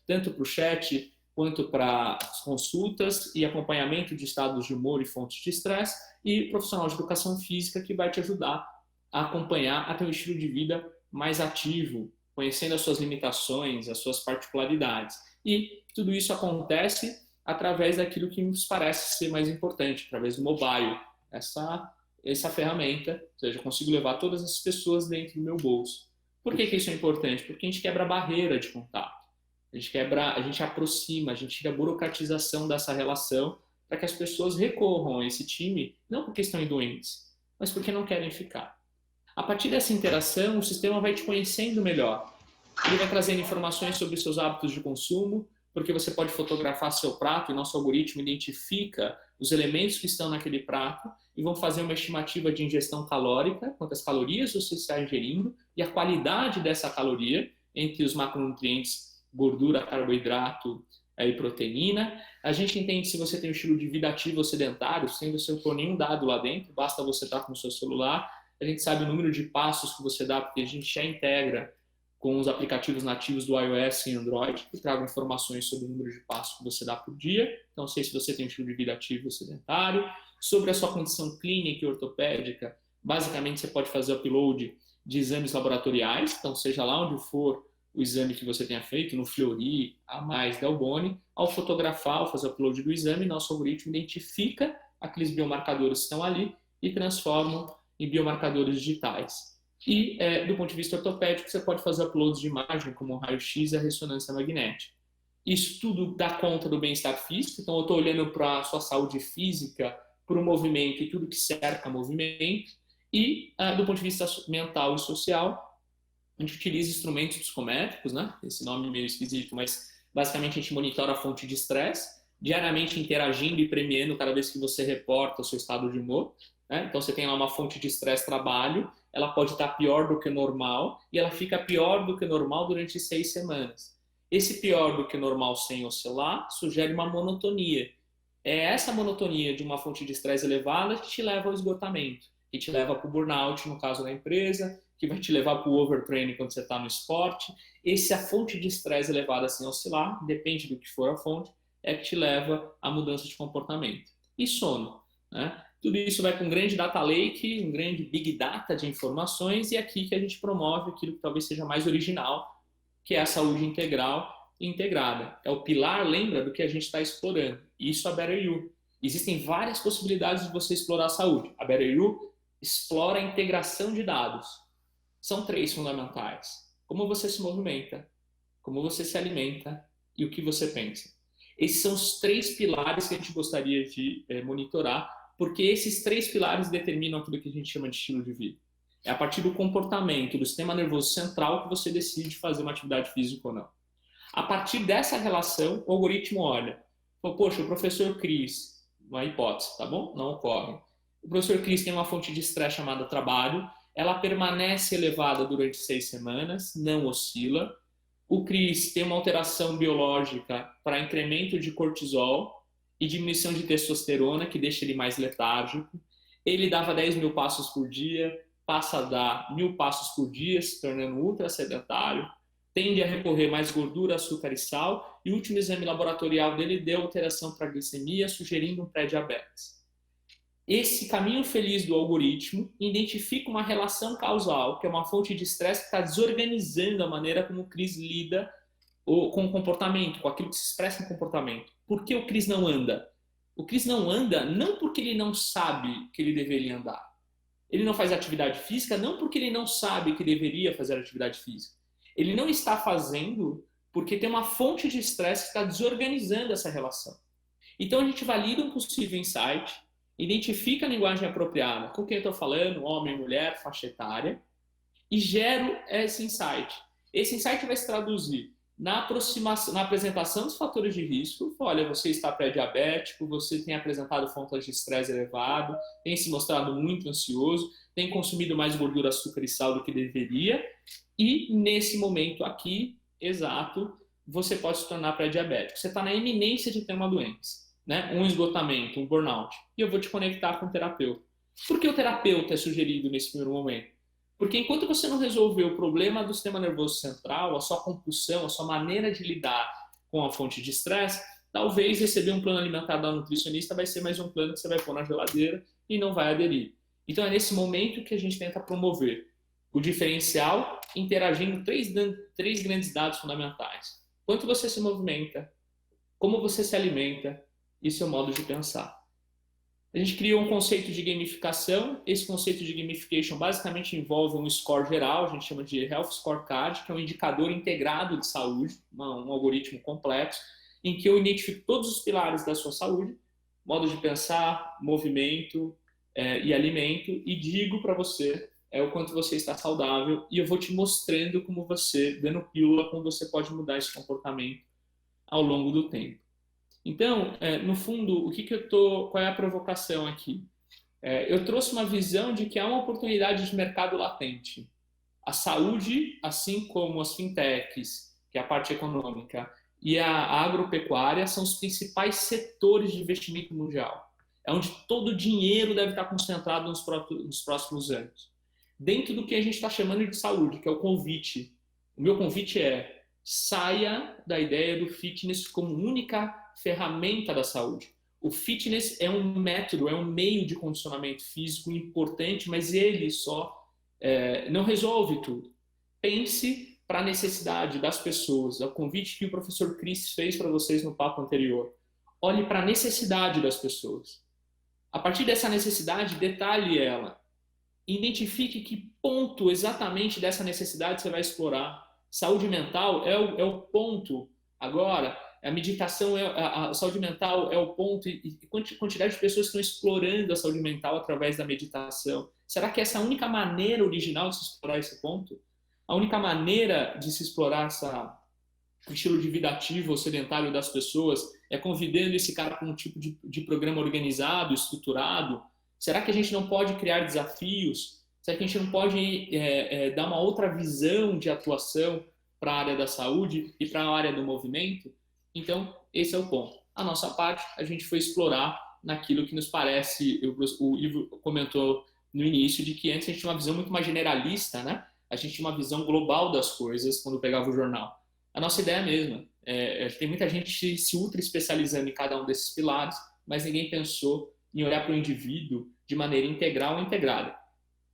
tanto para o chat quanto para as consultas e acompanhamento de estados de humor e fontes de estresse, e profissional de educação física que vai te ajudar a acompanhar, a ter um estilo de vida mais ativo, conhecendo as suas limitações, as suas particularidades. E tudo isso acontece através daquilo que nos parece ser mais importante, através do mobile, essa ferramenta, ou seja, eu consigo levar todas as pessoas dentro do meu bolso. Por que isso é importante? Porque a gente quebra a barreira de contato. A gente aproxima, a gente tira a burocratização dessa relação para que as pessoas recorram a esse time, não porque estão doentes, mas porque não querem ficar. A partir dessa interação, o sistema vai te conhecendo melhor. Ele vai trazendo informações sobre os seus hábitos de consumo, porque você pode fotografar seu prato e nosso algoritmo identifica os elementos que estão naquele prato e vão fazer uma estimativa de ingestão calórica, quantas calorias você está ingerindo e a qualidade dessa caloria entre os macronutrientes gordura, carboidrato e proteína. A gente entende se você tem um estilo de vida ativo ou sedentário, sem você pôr nenhum dado lá dentro, basta você estar com o seu celular. A gente sabe o número de passos que você dá, porque a gente já integra com os aplicativos nativos do iOS e Android, que tragam informações sobre o número de passos que você dá por dia. Então, sei se você tem um estilo de vida ativo ou sedentário. Sobre a sua condição clínica e ortopédica, basicamente você pode fazer upload de exames laboratoriais, então seja lá onde for o exame que você tenha feito, no Fleury, a mais Delboni, ao fotografar, ao fazer o upload do exame, nosso algoritmo identifica aqueles biomarcadores que estão ali e transformam em biomarcadores digitais. E, do ponto de vista ortopédico, você pode fazer uploads de imagem, como o raio-x e a ressonância magnética. Isso tudo dá conta do bem-estar físico, então eu estou olhando para a sua saúde física, para o movimento e tudo que cerca movimento, E, do ponto de vista mental e social, a gente utiliza instrumentos psicométricos, né? Esse nome meio esquisito, mas basicamente a gente monitora a fonte de estresse, diariamente interagindo e premiando cada vez que você reporta o seu estado de humor. Né? Então você tem lá uma fonte de estresse trabalho, ela pode estar pior do que normal e ela fica pior do que normal durante 6 semanas. Esse pior do que normal sem oscilar sugere uma monotonia. É essa monotonia de uma fonte de estresse elevada que te leva ao esgotamento, que te leva para o burnout, no caso da empresa, que vai te levar para o overtraining quando você está no esporte. Essa fonte de estresse elevada sem oscilar, depende do que for a fonte, é que te leva à mudança de comportamento. E sono, né? Tudo isso vai para um grande data lake, um grande big data de informações, e é aqui que a gente promove aquilo que talvez seja mais original, que é a saúde integral e integrada. É o pilar, lembra, do que a gente está explorando. Isso é a Better You. Existem várias possibilidades de você explorar a saúde. A Better You explora a integração de dados. São 3 fundamentais. Como você se movimenta, como você se alimenta e o que você pensa. Esses são os 3 pilares que a gente gostaria de monitorar, porque esses 3 pilares determinam aquilo que a gente chama de estilo de vida. É a partir do comportamento, do sistema nervoso central, que você decide fazer uma atividade física ou não. A partir dessa relação, o algoritmo olha, poxa, o professor Cris, uma hipótese, tá bom? Não ocorre. O professor Cris tem uma fonte de estresse chamada trabalho, ela permanece elevada durante 6 semanas, não oscila. O Cris tem uma alteração biológica para incremento de cortisol e diminuição de testosterona, que deixa ele mais letárgico. Ele dava 10 mil passos por dia, passa a dar 1.000 passos por dia, se tornando ultra sedentário. Tende a recorrer mais gordura, açúcar e sal, e o último exame laboratorial dele deu alteração para a glicemia, sugerindo um pré-diabetes. Esse caminho feliz do algoritmo identifica uma relação causal, que é uma fonte de estresse que está desorganizando a maneira como o Cris lida com o comportamento, com aquilo que se expressa em comportamento. Por que o Cris não anda? O Cris não anda não porque ele não sabe que ele deveria andar. Ele não faz atividade física não porque ele não sabe que deveria fazer atividade física. Ele não está fazendo porque tem uma fonte de estresse que está desorganizando essa relação. Então a gente valida um possível insight, identifica a linguagem apropriada com quem eu estou falando, homem, mulher, faixa etária, e gero esse insight. Esse insight vai se traduzir na apresentação dos fatores de risco. Olha, você está pré-diabético, você tem apresentado fontes de estresse elevado, tem se mostrado muito ansioso, tem consumido mais gordura, açúcar e sal do que deveria, e nesse momento aqui, exato, você pode se tornar pré-diabético. Você está na iminência de ter uma doença, né? Um esgotamento, um burnout. E eu vou te conectar com o terapeuta. Por que o terapeuta é sugerido nesse primeiro momento? Porque enquanto você não resolver o problema do sistema nervoso central, a sua compulsão, a sua maneira de lidar com a fonte de estresse, talvez receber um plano alimentar da nutricionista vai ser mais um plano que você vai pôr na geladeira e não vai aderir. Então é nesse momento que a gente tenta promover o diferencial interagindo três grandes dados fundamentais. Quanto você se movimenta, como você se alimenta e seu modo de pensar. A gente criou um conceito de gamificação. Esse conceito de gamification basicamente envolve um score geral, a gente chama de Health Scorecard, que é um indicador integrado de saúde, um algoritmo complexo, em que eu identifico todos os pilares da sua saúde, modo de pensar, movimento e alimento, e digo para você o quanto você está saudável, e eu vou te mostrando como você, dando pílula, como você pode mudar esse comportamento ao longo do tempo. Então, no fundo, qual é a provocação aqui? Eu trouxe uma visão de que há uma oportunidade de mercado latente. A saúde, assim como as fintechs, que é a parte econômica, e a agropecuária são os principais setores de investimento mundial. É onde todo o dinheiro deve estar concentrado nos próximos anos. Dentro do que a gente está chamando de saúde, que é o convite. O meu convite é: saia da ideia do fitness como única ferramenta da saúde. O fitness é um método, é um meio de condicionamento físico importante, mas ele só não resolve tudo. Pense para a necessidade das pessoas. É o convite que o professor Cris fez para vocês no papo anterior. Olhe para a necessidade das pessoas. A partir dessa necessidade, detalhe ela. Identifique que ponto exatamente dessa necessidade você vai explorar. Saúde mental é o ponto. Agora, a meditação, a saúde mental é o ponto, e quantidade de pessoas que estão explorando a saúde mental através da meditação. Será que essa é a única maneira original de se explorar esse ponto? A única maneira de se explorar o estilo de vida ativo ou sedentário das pessoas é convidando esse cara com um tipo de programa organizado, estruturado? Será que a gente não pode criar desafios? Será que a gente não pode dar uma outra visão de atuação para a área da saúde e para a área do movimento? Então, esse é o ponto. A nossa parte, a gente foi explorar naquilo que nos parece, o Ivo comentou no início, de que antes a gente tinha uma visão muito mais generalista, né? A gente tinha uma visão global das coisas quando pegava o jornal. A nossa ideia é a mesma. Tem muita gente se ultra especializando em cada um desses pilares, mas ninguém pensou em olhar para o indivíduo de maneira integral ou integrada.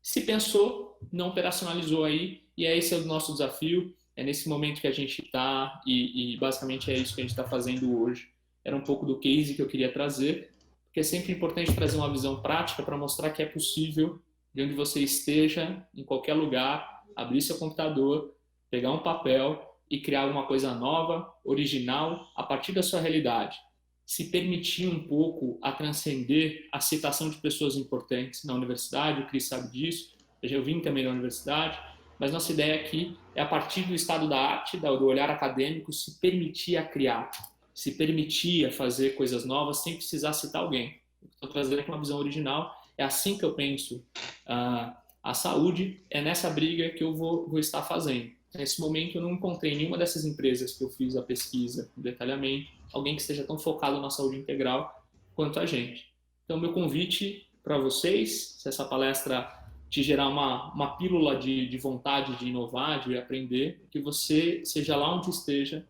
Se pensou, não operacionalizou aí, e esse é o nosso desafio. É nesse momento que a gente está, e basicamente é isso que a gente está fazendo hoje. Era um pouco do case que eu queria trazer, porque é sempre importante trazer uma visão prática para mostrar que é possível, de onde você esteja, em qualquer lugar, abrir seu computador, pegar um papel e criar alguma coisa nova, original, a partir da sua realidade. Se permitir um pouco a transcender a citação de pessoas importantes na universidade, o Cris sabe disso, eu vim também da universidade, mas nossa ideia aqui é, a partir do estado da arte, do olhar acadêmico, se permitir a criar, se permitir a fazer coisas novas sem precisar citar alguém. Estou trazendo aqui uma visão original, é assim que eu penso a saúde, é nessa briga que eu vou estar fazendo. Nesse momento eu não encontrei nenhuma dessas empresas que eu fiz a pesquisa, o detalhamento, alguém que esteja tão focado na saúde integral quanto a gente. Então, meu convite para vocês, se essa palestra te gerar uma pílula de vontade de inovar, de aprender, que você, seja lá onde esteja,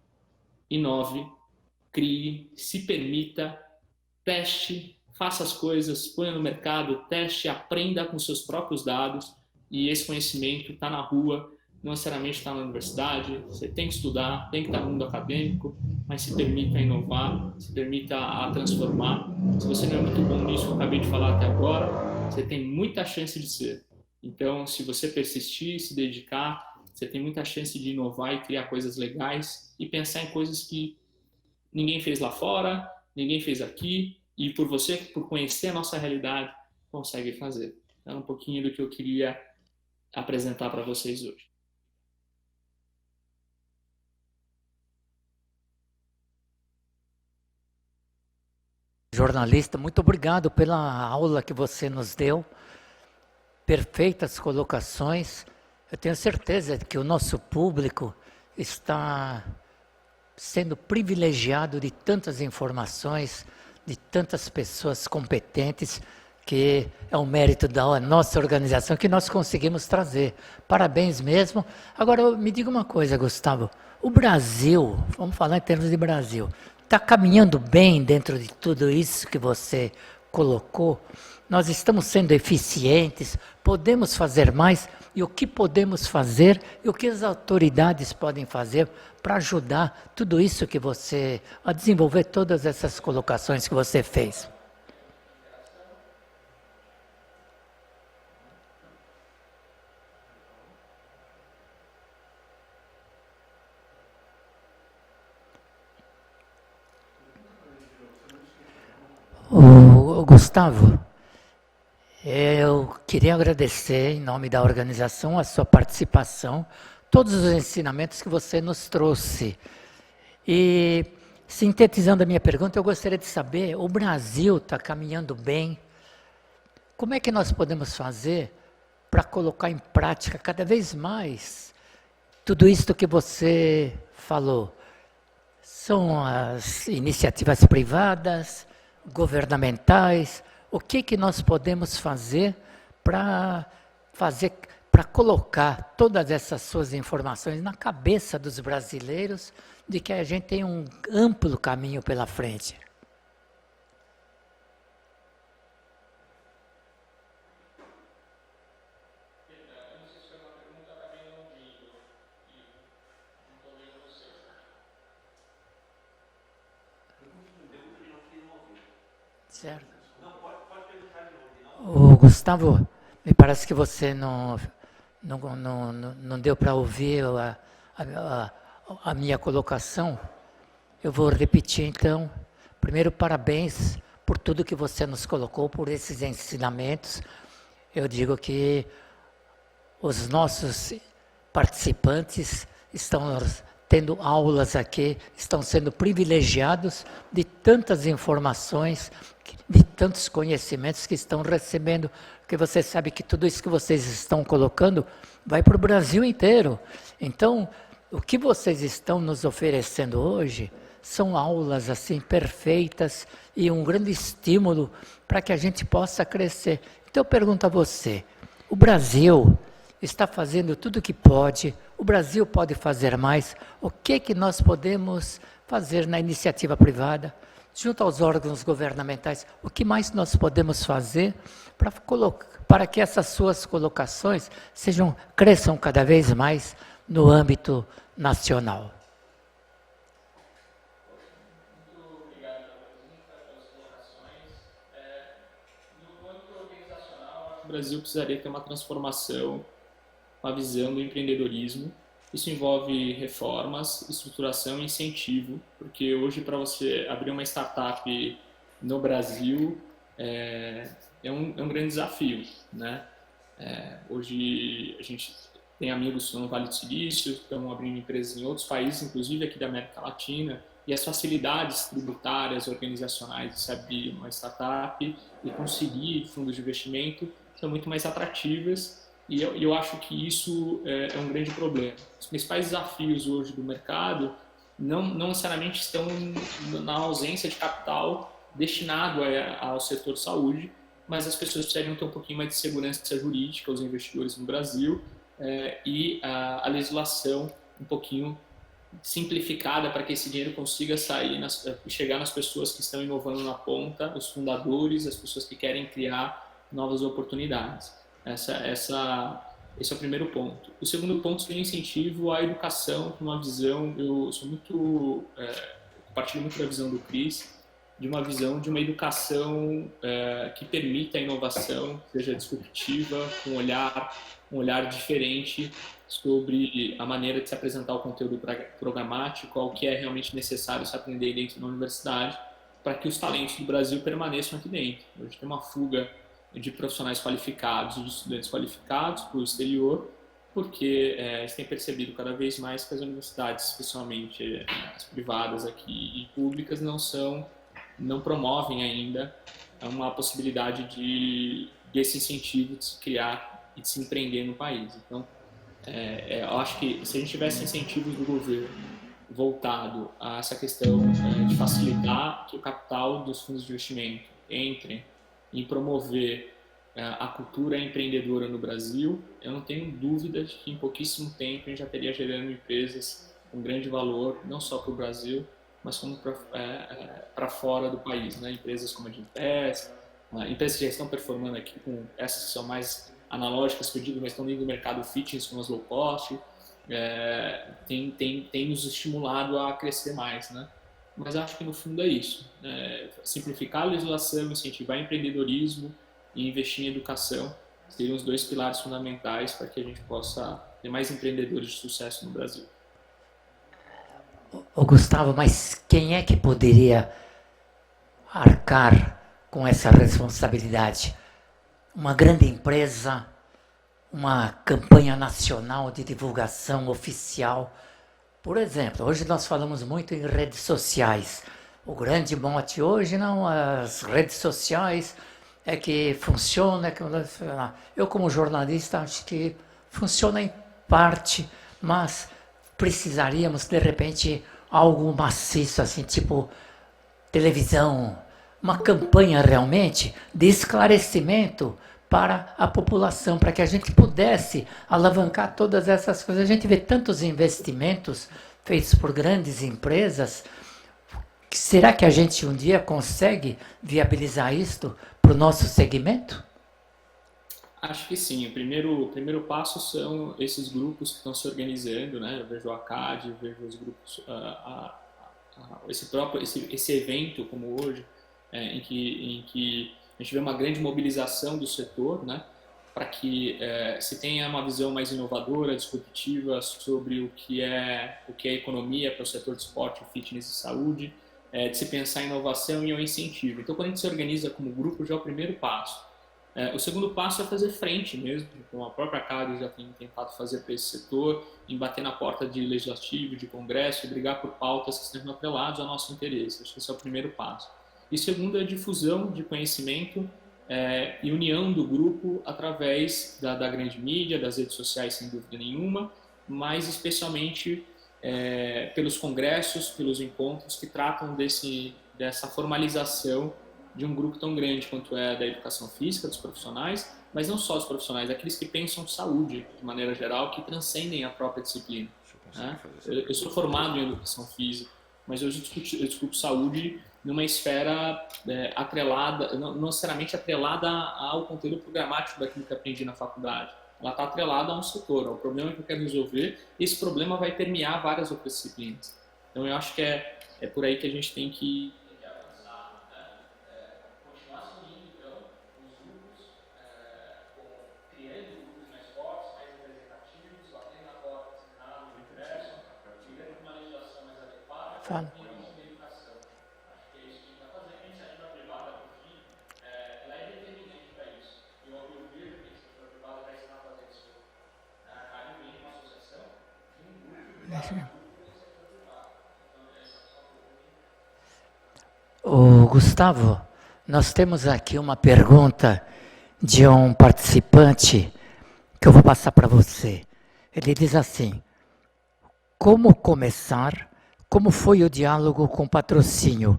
inove, crie, se permita, teste, faça as coisas, ponha no mercado, teste, aprenda com seus próprios dados, e esse conhecimento está na rua, não necessariamente está na universidade, você tem que estudar, tem que estar no mundo acadêmico, mas se permita a inovar, se permita a transformar. Se você não é muito bom nisso, eu acabei de falar até agora, você tem muita chance de ser. Então, se você persistir, se dedicar, você tem muita chance de inovar e criar coisas legais e pensar em coisas que ninguém fez lá fora, ninguém fez aqui, e por conhecer a nossa realidade, consegue fazer. Então, um pouquinho do que eu queria apresentar para vocês hoje. Jornalista, muito obrigado pela aula que você nos deu. Perfeitas colocações. Eu tenho certeza que o nosso público está sendo privilegiado de tantas informações, de tantas pessoas competentes, que é um mérito da nossa organização que nós conseguimos trazer. Parabéns mesmo. Agora, me diga uma coisa, Gustavo. O Brasil, vamos falar em termos de Brasil, está caminhando bem dentro de tudo isso que você colocou? Nós estamos sendo eficientes, podemos fazer mais, e o que podemos fazer e o que as autoridades podem fazer para ajudar tudo isso que você, a desenvolver todas essas colocações que você fez. O Gustavo, eu queria agradecer, em nome da organização, a sua participação, todos os ensinamentos que você nos trouxe. E, sintetizando a minha pergunta, eu gostaria de saber, o Brasil está caminhando bem, como é que nós podemos fazer para colocar em prática cada vez mais tudo isso que você falou? São as iniciativas privadas, governamentais, o que nós podemos fazer para colocar todas essas suas informações na cabeça dos brasileiros de que a gente tem um amplo caminho pela frente? Certo. O Gustavo, me parece que você não deu para ouvir a minha colocação. Eu vou repetir então. Primeiro, parabéns por tudo que você nos colocou, por esses ensinamentos. eu digo que os nossos participantes estão tendo aulas aqui, estão sendo privilegiados de tantas informações, de tantos conhecimentos que estão recebendo, porque você sabe que tudo isso que vocês estão colocando vai para o Brasil inteiro. Então, o que vocês estão nos oferecendo hoje são aulas assim perfeitas e um grande estímulo para que a gente possa crescer. Então eu pergunto a você, o Brasil está fazendo tudo o que pode, o Brasil pode fazer mais, o que nós podemos fazer na iniciativa privada, junto aos órgãos governamentais, o que mais nós podemos fazer para que essas suas colocações cresçam cada vez mais no âmbito nacional? Muito obrigado pelas colocações. No âmbito organizacional, o Brasil precisaria ter uma transformação, uma visão do empreendedorismo. Isso envolve reformas, estruturação e incentivo, porque hoje para você abrir uma startup no Brasil é um grande desafio, né? Hoje a gente tem amigos no Vale do Silício, estão abrindo empresas em outros países, inclusive aqui da América Latina, e as facilidades tributárias, organizacionais de se abrir uma startup e conseguir fundos de investimento são muito mais atrativas. E eu acho que isso é um grande problema. Os principais desafios hoje do mercado não necessariamente estão na ausência de capital destinado ao setor saúde, mas as pessoas precisariam ter um pouquinho mais de segurança jurídica, os investidores no Brasil, e a legislação um pouquinho simplificada para que esse dinheiro consiga sair e chegar nas pessoas que estão inovando na ponta, os fundadores, as pessoas que querem criar novas oportunidades. Esse é o primeiro ponto. O segundo ponto seria incentivo à educação, com uma visão, eu sou compartilho muito da visão do Cris, de uma visão de uma educação que permita a inovação, seja disruptiva, com um olhar diferente sobre a maneira de se apresentar o conteúdo programático, ao que é realmente necessário se aprender dentro da universidade, para que os talentos do Brasil permaneçam aqui dentro. Hoje tem uma fuga de profissionais qualificados e de estudantes qualificados para o exterior, porque eles têm percebido cada vez mais que as universidades, especialmente as privadas aqui e públicas, não promovem ainda uma possibilidade desse incentivo de se criar e de se empreender no país. Então, eu acho que se a gente tivesse incentivos do governo voltado a essa questão de facilitar que o capital dos fundos de investimento entre em promover a cultura empreendedora no Brasil, eu não tenho dúvida de que em pouquíssimo tempo a gente já teria gerando empresas com grande valor, não só para o Brasil, mas como para fora do país, né? Empresas como a Gympass, empresas que já estão performando aqui, com essas que são mais analógicas, que eu digo, mas estão dentro do mercado fitness, como as low cost, tem nos estimulado a crescer mais, né? Mas acho que no fundo é isso, simplificar a legislação, incentivar empreendedorismo e investir em educação seriam os dois pilares fundamentais para que a gente possa ter mais empreendedores de sucesso no Brasil. Ô Gustavo, mas quem é que poderia arcar com essa responsabilidade? Uma grande empresa, uma campanha nacional de divulgação oficial. Por exemplo, hoje nós falamos muito em redes sociais. O grande mote hoje, não, as redes sociais é que funciona. Eu, como jornalista, acho que funciona em parte, mas precisaríamos, de repente, algo maciço, assim, tipo televisão, uma campanha realmente de esclarecimento para a população, para que a gente pudesse alavancar todas essas coisas. A gente vê tantos investimentos feitos por grandes empresas. Será que a gente um dia consegue viabilizar isto para o nosso segmento? Acho que sim. O primeiro passo são esses grupos que estão se organizando, né? Eu vejo a CAD, vejo os grupos, esse evento como hoje, em que a gente vê uma grande mobilização do setor, né? Para que se tenha uma visão mais inovadora, disruptiva sobre o que é economia para o setor de esporte, fitness e saúde, de se pensar em inovação e o incentivo. Então, quando a gente se organiza como grupo, já é o primeiro passo. O segundo passo é fazer frente mesmo, como a própria CAD já tem tentado fazer para esse setor, em bater na porta de legislativo, de congresso, e brigar por pautas que estejam atreladas ao nosso interesse. Acho que esse é o primeiro passo. E segundo é a difusão de conhecimento e união do grupo através da grande mídia, das redes sociais, sem dúvida nenhuma, mas especialmente pelos congressos, pelos encontros que tratam dessa formalização de um grupo tão grande quanto é da educação física, dos profissionais, mas não só dos profissionais, aqueles que pensam saúde, de maneira geral, que transcendem a própria disciplina. Né? Eu sou formado em educação física, mas hoje eu discuto saúde numa esfera atrelada, não necessariamente atrelada ao conteúdo programático daquilo que aprendi na faculdade. Ela está atrelada a um setor, ao problema que eu quero resolver, e esse problema vai permear várias outras disciplinas. Então, eu acho que é por aí que a gente tem que Fala. Ô, Gustavo, nós temos aqui uma pergunta de um participante que eu vou passar para você. Ele diz assim: como começar? Como foi o diálogo com o patrocínio?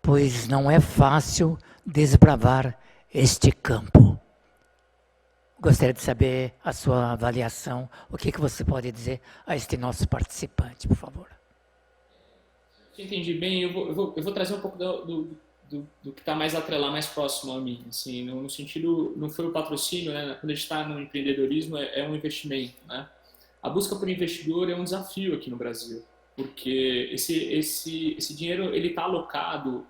Pois não é fácil desbravar este campo. Gostaria de saber a sua avaliação. O que você pode dizer a este nosso participante, por favor? Se eu entendi bem, eu vou trazer um pouco do que está mais atrelado, mais próximo a mim. Assim, no sentido, não foi o patrocínio, né? Quando a gente está no empreendedorismo, é um investimento. Né? A busca por investidor é um desafio aqui no Brasil, porque esse dinheiro ele está alocado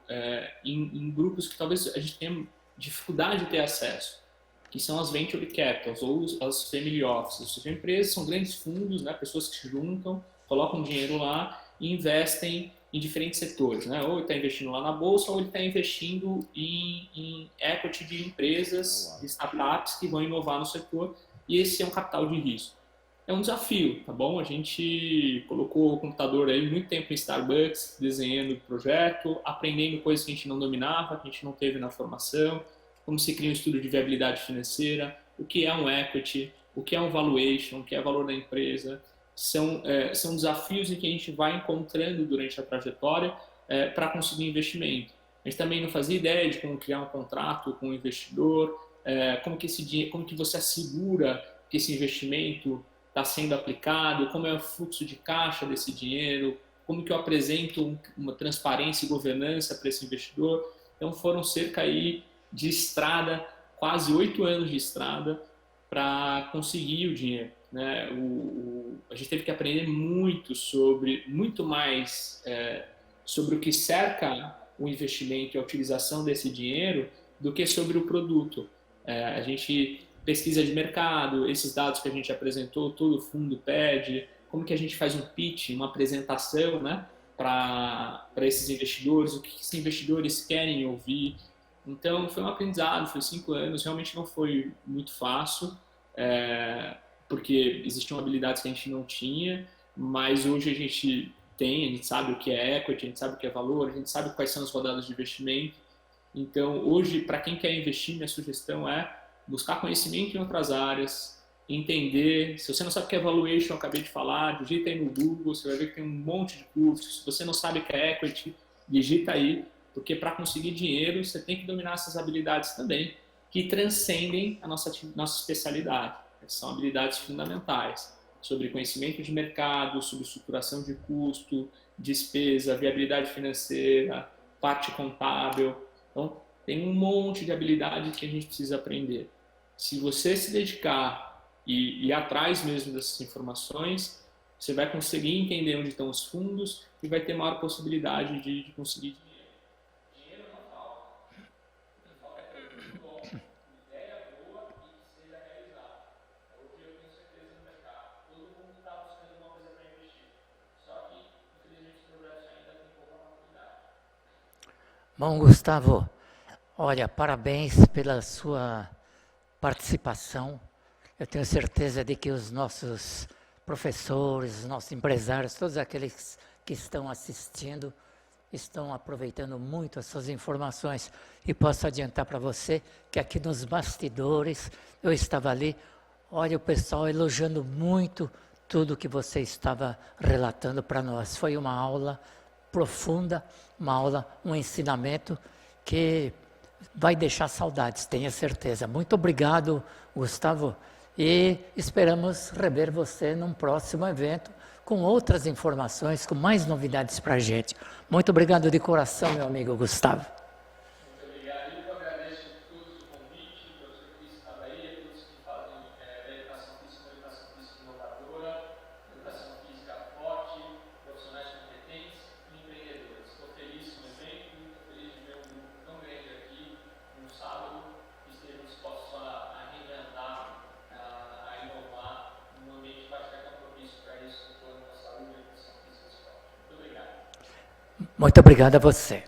em grupos que talvez a gente tenha dificuldade de ter acesso, que são as venture capitals ou as family offices. As empresas são grandes fundos, né? Pessoas que se juntam, colocam dinheiro lá e investem em diferentes setores, né? Ou ele está investindo lá na bolsa, ou ele está investindo em equity de empresas, de startups que vão inovar no setor, e esse é um capital de risco. É um desafio, tá bom? A gente colocou o computador aí muito tempo em Starbucks, desenhando o projeto, aprendendo coisas que a gente não dominava, que a gente não teve na formação, como se cria um estudo de viabilidade financeira, o que é um equity, o que é um valuation, o que é o valor da empresa. São desafios em que a gente vai encontrando durante a trajetória para conseguir investimento. A gente também não fazia ideia de como criar um contrato com o investidor, como que você assegura que esse investimento está sendo aplicado, como é o fluxo de caixa desse dinheiro, como que eu apresento uma transparência e governança para esse investidor. Então foram cerca aí de estrada, quase 8 anos de estrada para conseguir o dinheiro. Né? A gente teve que aprender muito mais sobre o que cerca o investimento e a utilização desse dinheiro do que sobre o produto. A gente pesquisa de mercado, esses dados que a gente apresentou, todo fundo pede, como que a gente faz um pitch, uma apresentação, né, para esses investidores, o que esses investidores querem ouvir. Então, foi um aprendizado, foi 5 anos, realmente não foi muito fácil, porque existiam habilidades que a gente não tinha, mas hoje a gente sabe o que é equity, a gente sabe o que é valor, a gente sabe quais são as rodadas de investimento. Então, hoje, para quem quer investir, minha sugestão é buscar conhecimento em outras áreas, entender. Se você não sabe o que é valuation, eu acabei de falar, digita aí no Google, você vai ver que tem um monte de cursos. Se você não sabe o que é equity, digita aí, porque para conseguir dinheiro, você tem que dominar essas habilidades também, que transcendem a nossa especialidade. São habilidades fundamentais sobre conhecimento de mercado, sobre estruturação de custo, despesa, viabilidade financeira, parte contábil. Então, tem um monte de habilidades que a gente precisa aprender. Se você se dedicar e ir atrás mesmo dessas informações, você vai conseguir entender onde estão os fundos e vai ter maior possibilidade de conseguir dinheiro. Dinheiro não falta. O que falta é muito bom, ideia boa e que seja realizada. Hoje eu tenho certeza no mercado. Todo mundo está buscando uma coisa para investir. Só que, infelizmente, o progresso ainda tem pouca maturidade. Bom, Gustavo, Olha, parabéns pela sua participação. Eu tenho certeza de que os nossos professores, os nossos empresários, todos aqueles que estão assistindo, estão aproveitando muito as suas informações. E posso adiantar para você que aqui nos bastidores, eu estava ali, olha o pessoal elogiando muito tudo que você estava relatando para nós. Foi uma aula profunda, uma aula, um ensinamento que vai deixar saudades, tenha certeza. Muito obrigado, Gustavo, e esperamos rever você num próximo evento com outras informações, com mais novidades para a gente. Muito obrigado de coração, meu amigo Gustavo. Muito obrigado. Eu agradeço a todos o convite, para você que estava aí, a todos que fazem educação física inovadora, educação física forte, profissionais competentes e empreendedores. Estou feliz com o evento, muito feliz de ver um grupo tão grande aqui, no sábado, que estejam dispostos a reinventar, a inovar, num ambiente que vai ficar tão propício para isso, no plano da saúde e educação física e esporte. Muito obrigado. Muito obrigado a você.